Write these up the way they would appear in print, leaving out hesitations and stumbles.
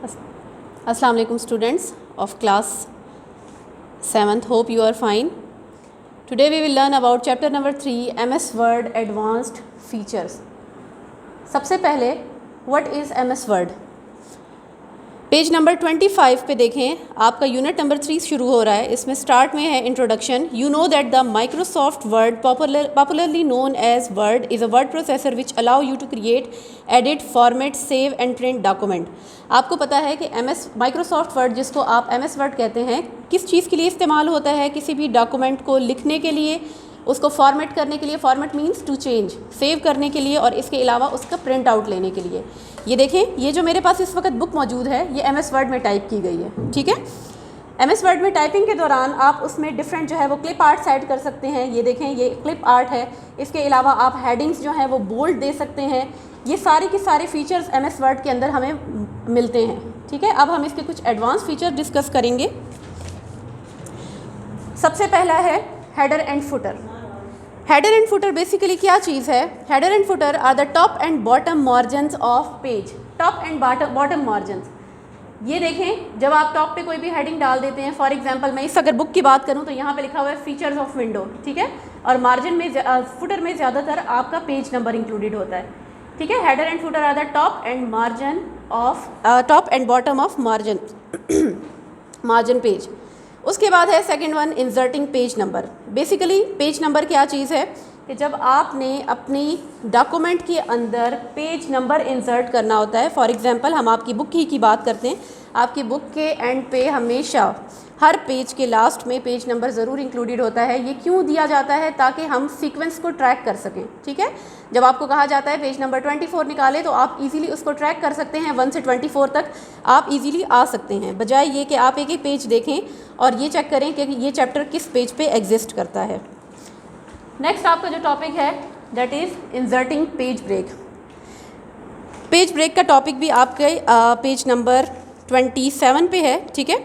Assalamu alaikum students of class 7th. Hope you are fine. Today we will learn about chapter number 3 MS Word Advanced Features. सबसे पहले what is MS Word? Page number 25 पे देखें, आपका unit number 3 शुरू हो रहा है. इसमें स्टार्ट में है introduction. You know that the Microsoft Word popularly known as Word is a word processor which allow you to create, edit, format, save and print document. आपको पता है कि माइक्रोसॉफ्ट वर्ड, जिसको आप MS वर्ड कहते हैं, किस चीज़ के लिए इस्तेमाल होता है? किसी भी डॉक्यूमेंट को लिखने के लिए, उसको फॉर्मेट करने के लिए, format means to change, save करने के लिए, और इसके अलावा उसका प्रिंट आउट लेने के लिए. ये देखें, ये जो मेरे पास इस वक्त बुक मौजूद है, ये MS वर्ड में टाइप की गई है. ठीक है, MS वर्ड में टाइपिंग के दौरान आप उसमें डिफरेंट जो है वो क्लिप आर्ट्स ऐड कर सकते हैं. ये देखें, ये क्लिप आर्ट है. इसके अलावा आप हेडिंग्स जो हैं वो बोल्ड दे सकते हैं. ये सारी की सारे फीचर्स MS वर्ड के अंदर हमें मिलते हैं. ठीक है, अब हम इसके कुछ एडवांस फीचर डिस्कस करेंगे. सबसे पहला है header and footer. Header and footer basically क्या चीज़ है? Header and footer are the top and bottom margins of page. Top and bottom margins. ये देखें, जब आप टॉप पे कोई भी हेडिंग डाल देते हैं, फॉर एग्जांपल मैं इस अगर बुक की बात करूं तो यहाँ पे लिखा हुआ है फीचर्स ऑफ विंडो. ठीक है, और मार्जिन में फुटर में ज़्यादातर आपका पेज नंबर इंक्लूडेड होता है. ठीक है, header and footer are the top and margin of top and bottom of margin page. उसके बाद है second one, inserting page number. Basically page number क्या चीज़ है कि जब आपने अपनी डॉक्यूमेंट के अंदर पेज नंबर इंसर्ट करना होता है, फॉर एग्जांपल हम आपकी बुक की बात करते हैं. आपकी बुक के एंड पे हमेशा हर पेज के लास्ट में पेज नंबर ज़रूर इंक्लूडेड होता है. ये क्यों दिया जाता है? ताकि हम सीक्वेंस को ट्रैक कर सकें. ठीक है, जब आपको कहा जाता है पेज नंबर 24 निकाले, तो आप इजीली उसको ट्रैक कर सकते हैं. 1 से 24 तक आप इजीली आ सकते हैं, बजाय ये कि आप एक एक पेज देखें और ये चेक करें कि ये चैप्टर किस पेज पे एग्जिस्ट करता है. नेक्स्ट आपका जो टॉपिक है that is inserting page break. Page break का टॉपिक भी आपके पेज नंबर 27 पे है. ठीक है,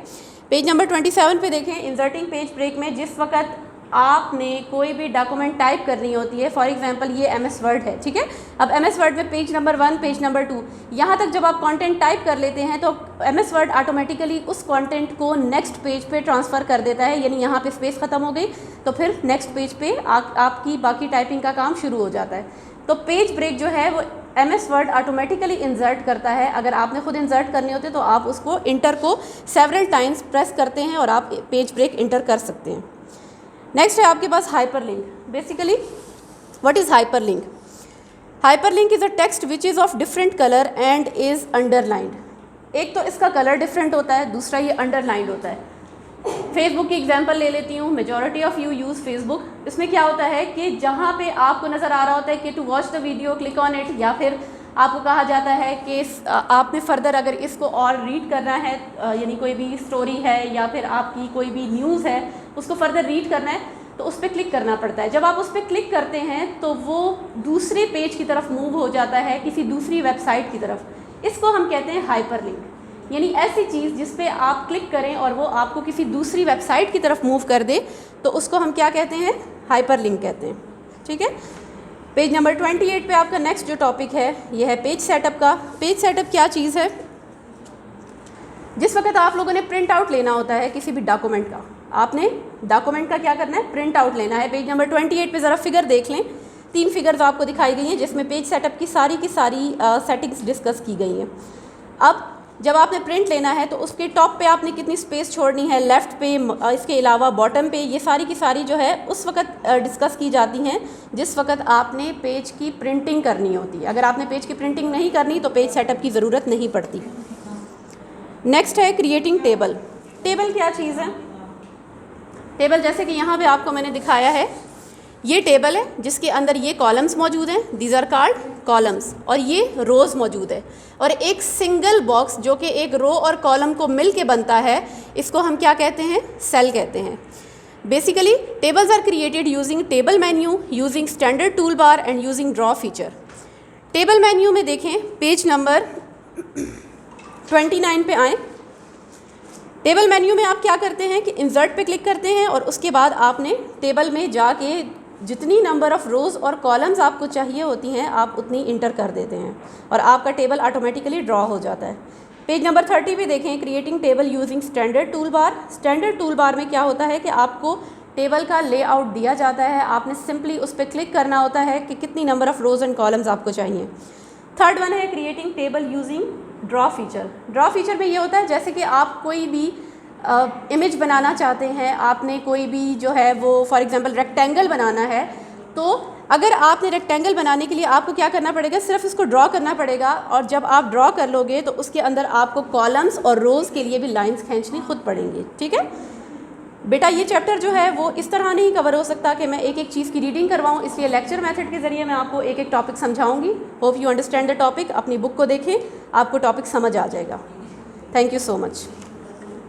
पेज नंबर 27 पे देखें, इंसर्टिंग पेज ब्रेक में जिस वक्त आपने कोई भी डॉक्यूमेंट टाइप करनी होती है, फॉर एग्जांपल ये MS वर्ड है. ठीक है, अब MS वर्ड में पेज नंबर 1, पेज नंबर 2, यहाँ तक जब आप कंटेंट टाइप कर लेते हैं तो MS वर्ड ऑटोमेटिकली उस कंटेंट को नेक्स्ट पेज पे ट्रांसफ़र कर देता है. यानी यहाँ पे स्पेस ख़त्म हो गई तो फिर नेक्स्ट पेज पे आपकी बाकी टाइपिंग का काम शुरू हो जाता है. तो पेज ब्रेक जो है वो MS वर्ड ऑटोमेटिकली इंसर्ट करता है. अगर आपने खुद इंसर्ट करने होते तो आप उसको इंटर को सेवरल टाइम्स प्रेस करते हैं और आप पेज ब्रेक इंटर कर सकते हैं. नेक्स्ट है आपके पास hyperlink. Basically what is hyperlink? Hyperlink is a text which is of different colour and is underlined. एक तो इसका कलर डिफरेंट होता है, दूसरा ये अंडरलाइंड होता है. फेसबुक की एग्जांपल ले लेती हूँ. Majority of you use Facebook. इसमें क्या होता है कि जहाँ पे आपको नज़र आ रहा होता है कि to watch the video click on it, या फिर आपको कहा जाता है कि आपने फर्दर अगर इसको और रीड करना है, यानी कोई भी स्टोरी है या फिर आपकी कोई भी न्यूज़ है उसको फर्दर रीड करना है, तो उस पर क्लिक करना पड़ता है. जब आप उस पर क्लिक करते हैं तो वो दूसरे पेज की तरफ मूव हो जाता है, किसी दूसरी वेबसाइट की तरफ. इसको हम कहते हैं हाइपरलिंक. यानी ऐसी चीज़ जिस पे आप क्लिक करें और वो आपको किसी दूसरी वेबसाइट की तरफ मूव कर दे, तो उसको हम क्या कहते हैं? हाइपरलिंक कहते हैं. ठीक है, पेज नंबर 28 पे आपका नेक्स्ट जो टॉपिक है ये है पेज सेटअप का. पेज सेटअप क्या चीज़ है? जिस वक्त आप लोगों ने प्रिंट आउट लेना होता है किसी भी डॉक्यूमेंट का, आपने डॉक्यूमेंट का क्या करना है? प्रिंट आउट लेना है. पेज नंबर 28 पे ज़रा फिगर देख लें. 3 फिगर्स आपको दिखाई गई हैं जिसमें पेज सेटअप की सारी सेटिंग्स डिस्कस की गई हैं. अब जब आपने प्रिंट लेना है तो उसके टॉप पे आपने कितनी स्पेस छोड़नी है, लेफ़्ट पे, इसके अलावा बॉटम पे, ये सारी की सारी जो है उस वक्त डिस्कस की जाती हैं जिस वक्त आपने पेज की प्रिंटिंग करनी होती है. अगर आपने पेज की प्रिंटिंग नहीं करनी तो पेज सेटअप की ज़रूरत नहीं पड़ती. नेक्स्ट है क्रिएटिंग टेबल. टेबल क्या चीज़ है? टेबल जैसे कि यहाँ पे आपको मैंने दिखाया है, ये टेबल है जिसके अंदर ये कॉलम्स मौजूद हैं, दीज आर कॉल्ड कॉलम्स, और ये रोज़ मौजूद है, और एक सिंगल बॉक्स जो कि एक रो और कॉलम को मिल के बनता है, इसको हम क्या कहते हैं? सेल कहते हैं. Basically tables are created using table menu, using standard tool bar and using draw feature. Table menu में देखें, पेज नंबर 29 पे आएँ. टेबल मेन्यू में आप क्या करते हैं कि इंसर्ट पे क्लिक करते हैं और उसके बाद आपने टेबल में जाके जितनी नंबर ऑफ़ रोज़ और कॉलम्स आपको चाहिए होती हैं आप उतनी इंटर कर देते हैं और आपका टेबल ऑटोमेटिकली ड्रॉ हो जाता है. पेज नंबर 30 भी देखें, creating table using standard tool बार। स्टैंडर्ड टूल बार में क्या होता है कि आपको टेबल का लेआउट दिया जाता है, आपने सिंपली उस पर क्लिक करना होता है कि कितनी number of rows and columns आपको चाहिए। थर्ड वन है creating table using draw feature. Draw feature में ये होता है जैसे कि आप कोई भी इमेज बनाना चाहते हैं, आपने कोई भी जो है वो फॉर एग्जांपल रेक्टेंगल बनाना है, तो अगर आपने रेक्टेंगल बनाने के लिए आपको क्या करना पड़ेगा, सिर्फ इसको ड्रॉ करना पड़ेगा, और जब आप ड्रॉ कर लोगे तो उसके अंदर आपको कॉलम्स और रोज़ के लिए भी लाइंस खींचनी खुद पड़ेंगी। ठीक है बेटा, ये चैप्टर जो है वो इस तरह नहीं कवर हो सकता कि मैं एक एक चीज़ की रीडिंग करवाऊँ, इसलिए लेक्चर मेथड के ज़रिए मैं आपको एक एक टॉपिक समझाऊंगी। Hope you understand the topic. अपनी बुक को देखें, आपको टॉपिक समझ आ जाएगा। Thank you so much.